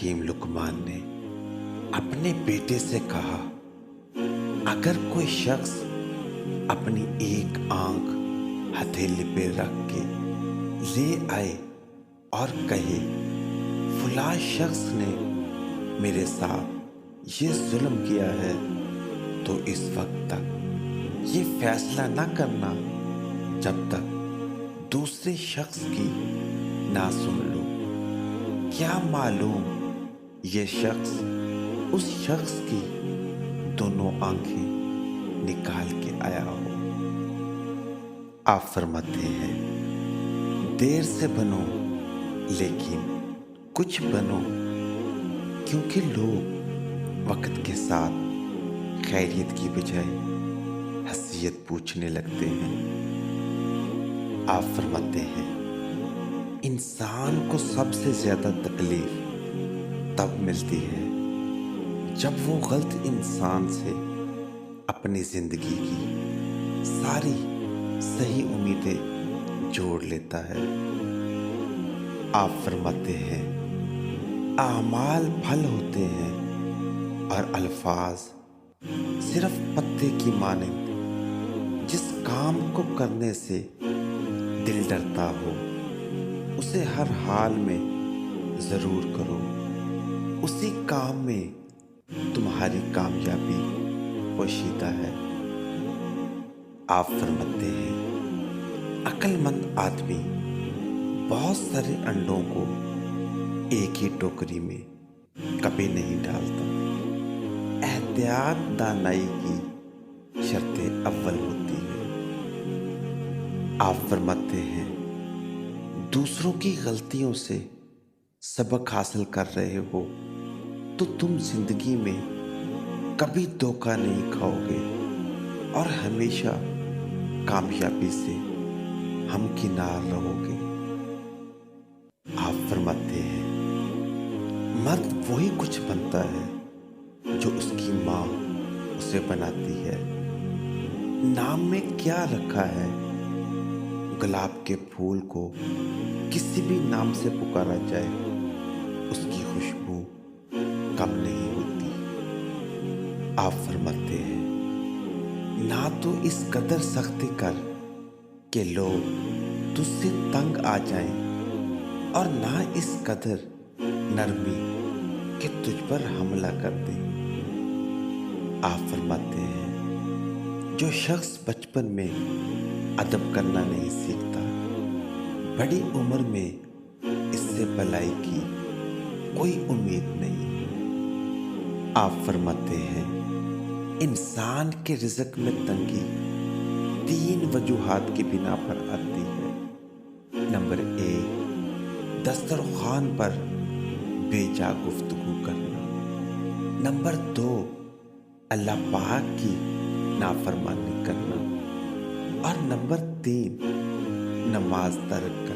حکیم لقمان نے اپنے بیٹے سے کہا، اگر کوئی شخص اپنی ایک آنکھ ہتھیلی پہ رکھ کے لے آئے اور کہے فلاں شخص نے میرے ساتھ یہ ظلم کیا ہے، تو اس وقت تک یہ فیصلہ نہ کرنا جب تک دوسرے شخص کی نہ سن لو۔ کیا معلوم یہ شخص اس شخص کی دونوں آنکھیں نکال کے آیا ہو۔ آپ فرماتے ہیں، دیر سے بنو لیکن کچھ بنو، کیونکہ لوگ وقت کے ساتھ خیریت کی بجائے حیثیت پوچھنے لگتے ہیں۔ آپ فرماتے ہیں، انسان کو سب سے زیادہ تکلیف تب ملتی ہے جب وہ غلط انسان سے اپنی زندگی کی ساری صحیح امیدیں جوڑ لیتا ہے۔ آپ فرماتے ہیں، اعمال پھل ہوتے ہیں اور الفاظ صرف پتے کی مانند۔ جس کام کو کرنے سے دل ڈرتا ہو اسے ہر حال میں ضرور کرو، اسی کام میں تمہاری کامیابی پوشیدہ ہے۔ آپ فرماتے ہیں، عقل مند آدمی بہت سارے انڈوں کو ایک ہی ٹوکری میں کبھی نہیں ڈالتا۔ احتیاط دانائی کی شرط اول ہوتی ہے۔ آپ فرماتے ہیں، دوسروں کی غلطیوں سے سبق حاصل کر رہے ہو تو تم زندگی میں کبھی دھوکہ نہیں کھاؤ گے اور ہمیشہ کامیابی سے ہمکنار رہو گے۔ آپ فرماتے ہیں، مرد وہی کچھ بنتا ہے جو اس کی ماں اسے بناتی ہے۔ نام میں کیا رکھا ہے؟ گلاب کے پھول کو کسی بھی نام سے پکارا جائے اس کی خوشبو کم نہیں ہوتی۔ آپ فرماتے ہیں، نہ تو اس قدر سختی کر کہ لوگ تجھ سے تنگ آ جائیں، اور نہ اس قدر نرمی کہ تجھ پر حملہ کر دیں۔ آپ فرماتے ہیں، جو شخص بچپن میں ادب کرنا نہیں سیکھتا، بڑی عمر میں اس سے بھلائی کی کوئی امید نہیں۔ آپ فرماتے ہیں، انسان کے رزق میں تنگی 3 وجوہات کی بنا پر آتی ہے۔ نمبر 1، دسترخوان پر بے جا گفتگو کرنا۔ نمبر 2، اللہ پاک کی نافرمانی کرنا۔ اور نمبر 3، نماز ترک